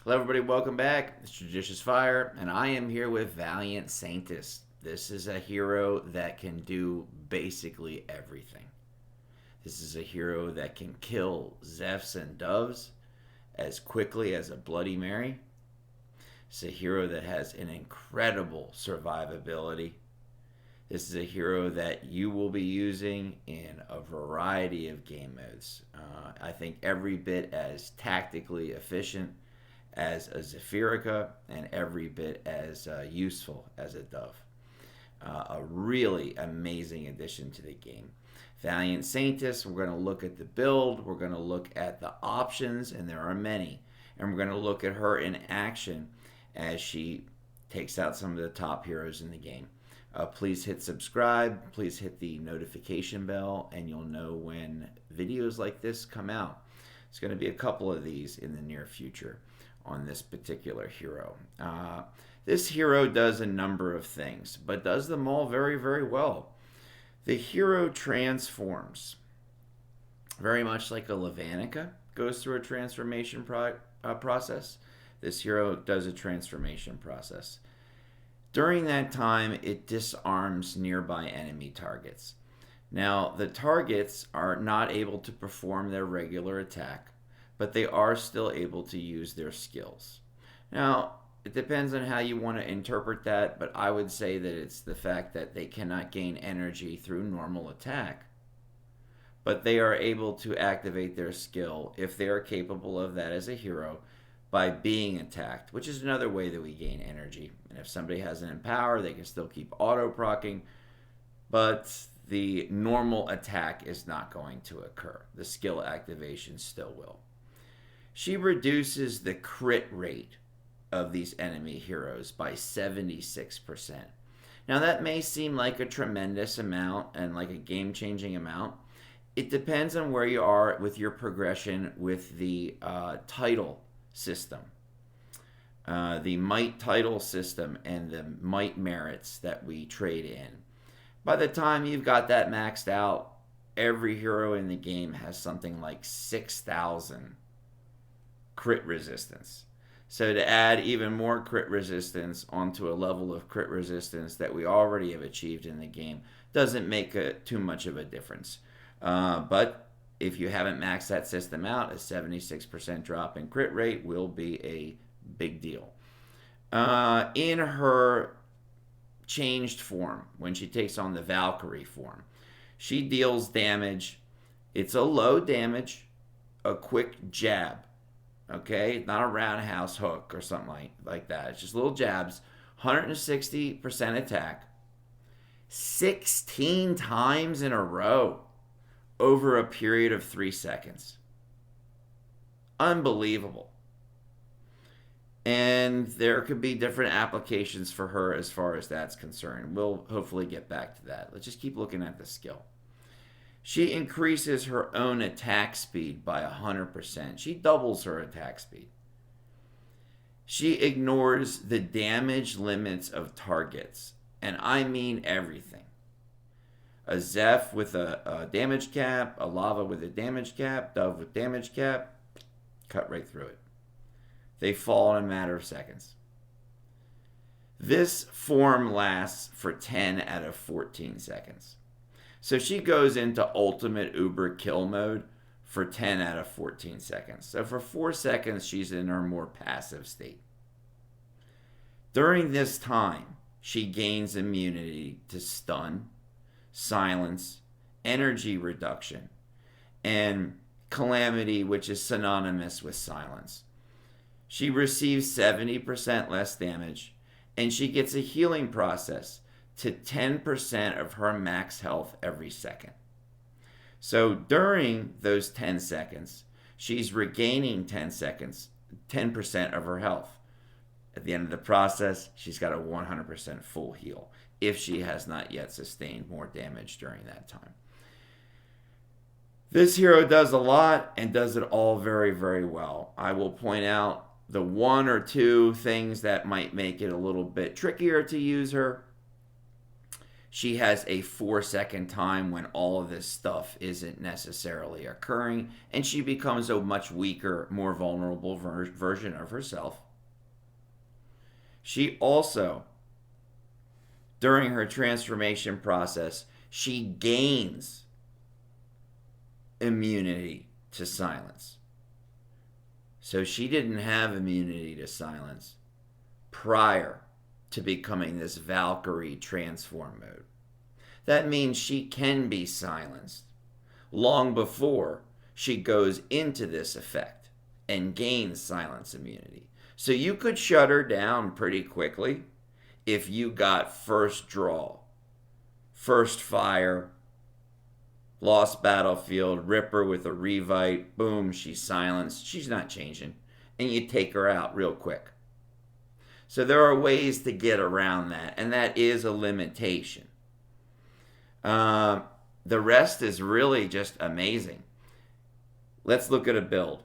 Hello everybody, welcome back. It's JudiciousFire, and I am here with Valiant Saintess. This is a hero that can do basically everything. This is a hero that can kill Zephs and Doves as quickly as a Bloody Mary. It's a hero that has an incredible survivability. This is a hero that you will be using in a variety of game modes. I think every bit as tactically efficient as a Zephyricas and every bit as useful as a Dove. A really amazing addition to the game. Valiant Saintess, we're going to look at the build, we're going to look at the options, and there are many. And we're going to look at her in action as she takes out some of the top heroes in the game. Please hit subscribe, please hit the notification bell, and you'll know when videos like this come out. There's going to be a couple of these in the near future on this particular hero. This hero does a number of things, but does them all very, very well. The hero transforms, very much like a Lavanicas goes through a transformation process. This hero does a transformation process. During that time, it disarms nearby enemy targets. Now, the targets are not able to perform their regular attack, but they are still able to use their skills. Now, it depends on how you want to interpret that, but I would say that it's the fact that they cannot gain energy through normal attack, but they are able to activate their skill, if they are capable of that as a hero, by being attacked, which is another way that we gain energy. And if somebody has an empower, they can still keep auto-procking, but the normal attack is not going to occur. The skill activation still will. She reduces the crit rate of these enemy heroes by 76%. Now that may seem like a tremendous amount and like a game-changing amount. It depends on where you are with your progression with the title system. The might title system and the might merits that we trade in. By the time you've got that maxed out, every hero in the game has something like 6,000 crit resistance. So to add even more crit resistance onto a level of crit resistance that we already have achieved in the game doesn't make too much of a difference. But if you haven't maxed that system out, a 76% drop in crit rate will be a big deal. In her changed form, when she takes on the Valkyrie form, she deals damage. It's a low damage, a quick jab. Okay, not a roundhouse hook or something like that. It's just little jabs. 160% attack. 16 times in a row over a period of 3 seconds. Unbelievable. And there could be different applications for her as far as that's concerned. We'll hopefully get back to that. Let's just keep looking at the skill. She increases her own attack speed by 100%. She doubles her attack speed. She ignores the damage limits of targets. And I mean everything. A Zeph with a damage cap, a Lava with a damage cap, Dove with damage cap, cut right through it. They fall in a matter of seconds. This form lasts for 10 out of 14 seconds. So she goes into ultimate uber kill mode for 10 out of 14 seconds. So for 4 seconds, she's in her more passive state. During this time, she gains immunity to stun, silence, energy reduction, and calamity, which is synonymous with silence. She receives 70% less damage, and she gets a healing process to 10% of her max health every second. So during those 10 seconds, she's regaining 10% of her health. At the end of the process, she's got a 100% full heal if she has not yet sustained more damage during that time. This hero does a lot and does it all very, very well. I will point out the 1 or 2 things that might make it a little bit trickier to use her. She has a 4-second time when all of this stuff isn't necessarily occurring, and she becomes a much weaker, more vulnerable version of herself. She also, during her transformation process, she gains immunity to silence. So she didn't have immunity to silence prior to becoming this Valkyrie transform mode. That means she can be silenced long before she goes into this effect and gains silence immunity. So you could shut her down pretty quickly if you got first draw, first fire, lost battlefield, Ripper with a revite, boom, she's silenced, she's not changing, and you take her out real quick. So there are ways to get around that, and that is a limitation. The rest is really just amazing. Let's look at a build.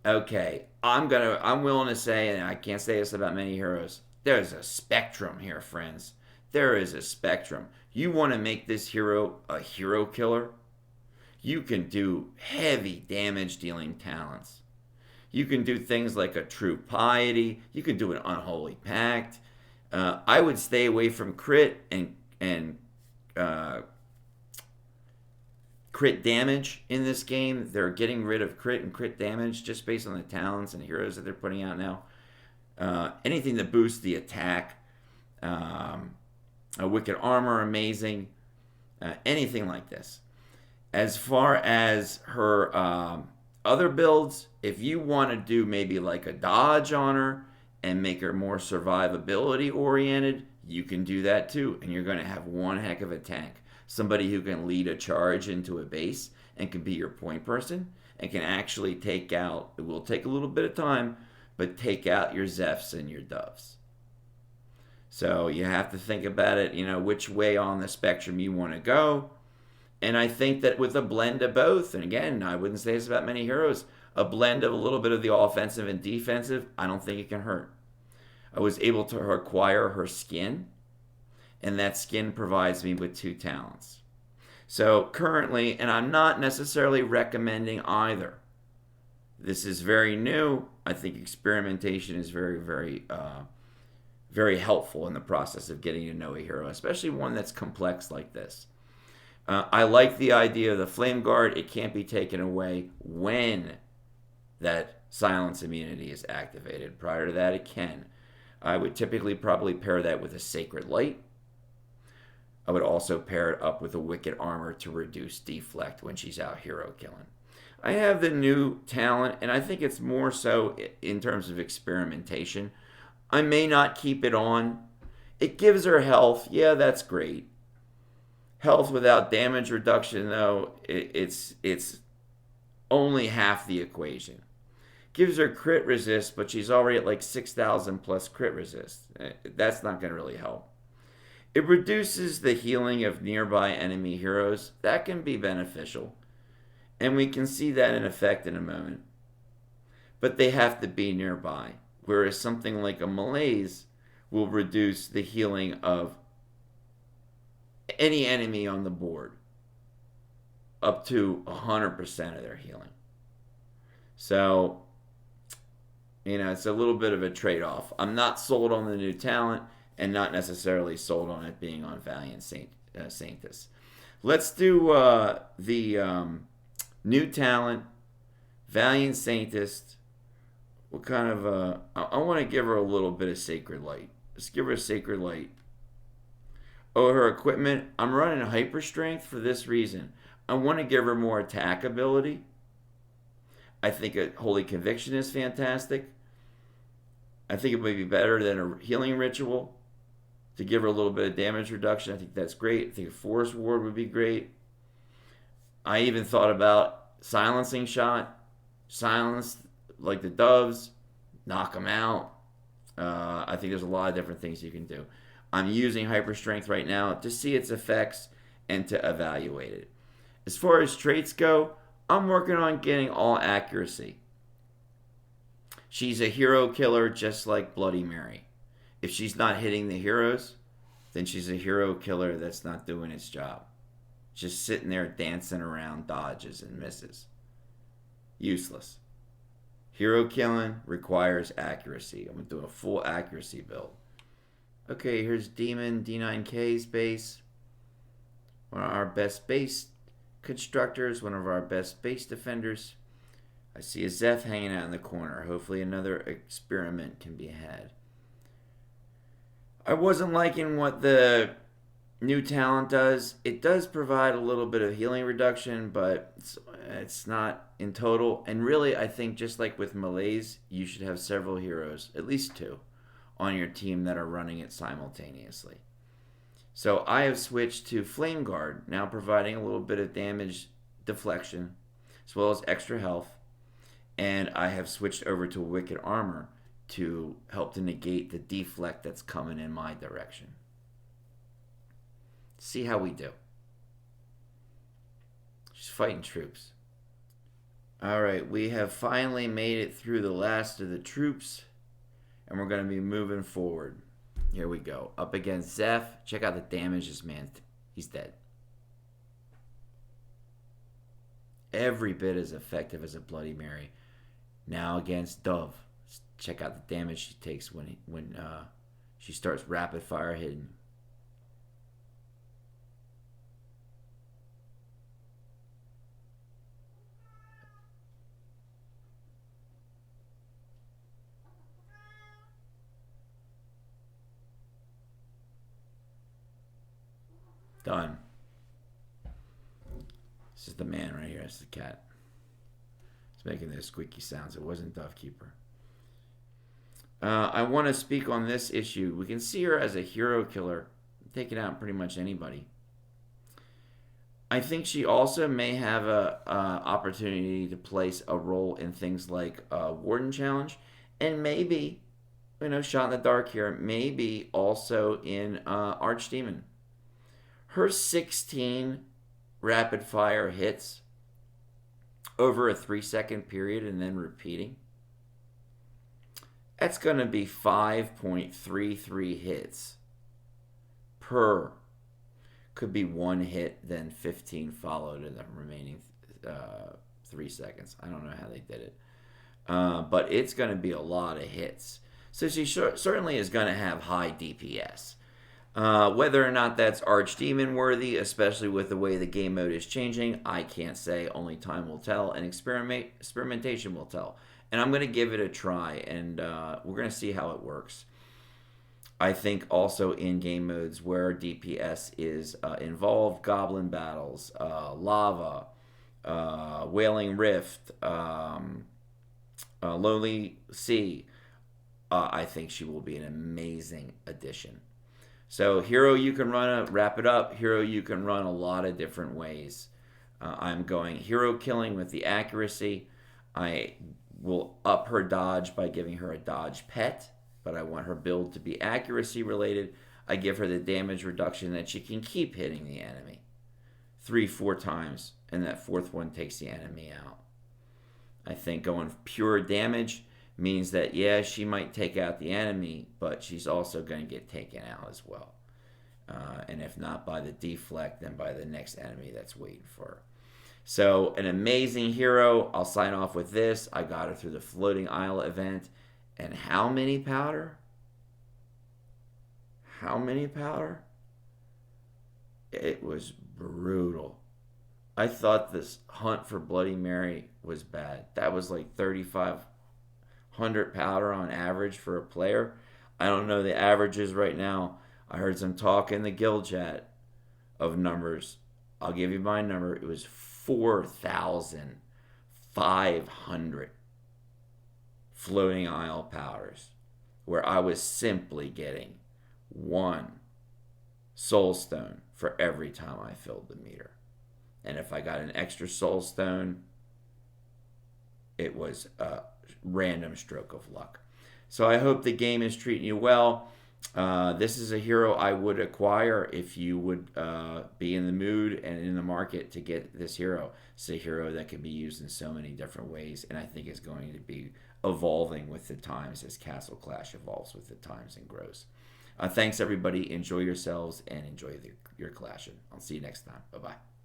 Okay, I'm willing to say, and I can't say this about many heroes, there's a spectrum here, friends. There is a spectrum. You want to make this hero a hero killer? You can do heavy damage dealing talents. You can do things like a true piety. You can do an unholy pact. I would stay away from crit and crit damage in this game. They're getting rid of crit and crit damage just based on the talents and heroes that they're putting out now. Anything that boosts the attack. A wicked armor, amazing. Anything like this. As far as her other builds, if you want to do maybe like a dodge on her and make her more survivability oriented, you can do that too. And you're going to have one heck of a tank. Somebody who can lead a charge into a base and can be your point person and can actually take out, it will take a little bit of time, but take out your Zephs and your Doves. So you have to think about it, which way on the spectrum you want to go. And I think that with a blend of both, and again, I wouldn't say this about many heroes, a blend of a little bit of the offensive and defensive, I don't think it can hurt. I was able to acquire her skin, and that skin provides me with 2 talents. So currently, and I'm not necessarily recommending either. This is very new. I think experimentation is very, very, very helpful in the process of getting to know a hero, especially one that's complex like this. I like the idea of the Flame Guard. It can't be taken away when that silence immunity is activated. Prior to that, it can. I would typically probably pair that with a Sacred Light. I would also pair it up with a Wicked Armor to reduce deflect when she's out hero killing. I have the new talent, and I think it's more so in terms of experimentation. I may not keep it on. It gives her health. Yeah, that's great. Health without damage reduction, though, it's only half the equation. Gives her crit resist, but she's already at like 6,000 plus crit resist. That's not going to really help. It reduces the healing of nearby enemy heroes. That can be beneficial. And we can see that in effect in a moment. But they have to be nearby. Whereas something like a Malaise will reduce the healing of any enemy on the board up to 100% of their healing. So, it's a little bit of a trade-off. I'm not sold on the new talent and not necessarily sold on it being on Valiant Saintess. Let's do the new talent, Valiant Saintess. What kind of I want to give her a little bit of Sacred Light. Let's give her a Sacred Light. Oh, her equipment, I'm running Hyper Strength for this reason. I want to give her more attack ability. I think a Holy Conviction is fantastic. I think it would be better than a Healing Ritual to give her a little bit of damage reduction. I think that's great. I think a Force Ward would be great. I even thought about Silencing Shot. Silence like the Doves. Knock them out. I think there's a lot of different things you can do. I'm using Hyper Strength right now to see its effects and to evaluate it. As far as traits go, I'm working on getting all accuracy. She's a hero killer just like Bloody Mary. If she's not hitting the heroes, then she's a hero killer that's not doing its job. Just sitting there dancing around dodges and misses. Useless. Hero killing requires accuracy. I'm going to do a full accuracy build. Okay, here's Demon D9K's base. One of our best base constructors, one of our best base defenders. I see a Zeph hanging out in the corner. Hopefully another experiment can be had. I wasn't liking what the new talent does. It does provide a little bit of healing reduction, but it's not in total. And really, I think just like with Malaise, you should have several heroes, at least 2, on your team that are running it simultaneously. So I have switched to Flame Guard, now providing a little bit of damage deflection, as well as extra health. And I have switched over to Wicked Armor to help to negate the deflect that's coming in my direction. See how we do. She's fighting troops. Alright, we have finally made it through the last of the troops, and we're going to be moving forward. Here we go. Up against Zeph. Check out the damage this man. He's dead. Every bit as effective as a Bloody Mary. Now against Dove. Check out the damage she takes when she starts rapid fire hitting. Done. This is the man right here. That's the cat. It's making those squeaky sounds. It wasn't Dovekeeper. I want to speak on this issue. We can see her as a hero killer, taking out pretty much anybody. I think she also may have a opportunity to place a role in things like Warden Challenge, and maybe, shot in the dark here, maybe also in Archdemon. Her 16 rapid fire hits over a 3-second period and then repeating. That's going to be 5.33 hits per. Could be 1 hit, then 15 followed in the remaining 3 seconds. I don't know how they did it. But it's going to be a lot of hits. So she certainly is going to have high DPS. Whether or not that's Archdemon worthy, especially with the way the game mode is changing, I can't say. Only time will tell, and experimentation will tell. And I'm going to give it a try, and we're going to see how it works. I think also in game modes where DPS is involved, Goblin Battles, Lava, Wailing Rift, Lonely Sea, I think she will be an amazing addition. So hero you can run, wrap it up. Hero you can run a lot of different ways. I'm going hero killing with the accuracy. I will up her dodge by giving her a dodge pet, but I want her build to be accuracy related. I give her the damage reduction that she can keep hitting the enemy 3-4 times, and that 4th one takes the enemy out. I think going pure damage means that, yeah, she might take out the enemy, but she's also going to get taken out as well. And if not by the deflect, then by the next enemy that's waiting for her. So, an amazing hero. I'll sign off with this. I got her through the Floating Isle event. And how many powder? How many powder? It was brutal. I thought this hunt for Bloody Mary was bad. That was like 3,500 powder on average for a player. I don't know the averages right now. I heard some talk in the guild chat of numbers. I'll give you my number. It was 4,500 Floating Isle powders, where I was simply getting 1 soul stone for every time I filled the meter. And if I got an extra soul stone, it was a random stroke of luck. So I hope the game is treating you well. This is a hero I would acquire if you would be in the mood and in the market to get this hero. It's a hero that can be used in so many different ways, and I think is going to be evolving with the times as Castle Clash evolves with the times and grows. Thanks, everybody. Enjoy yourselves and enjoy your clashing. I'll see you next time. Bye-bye.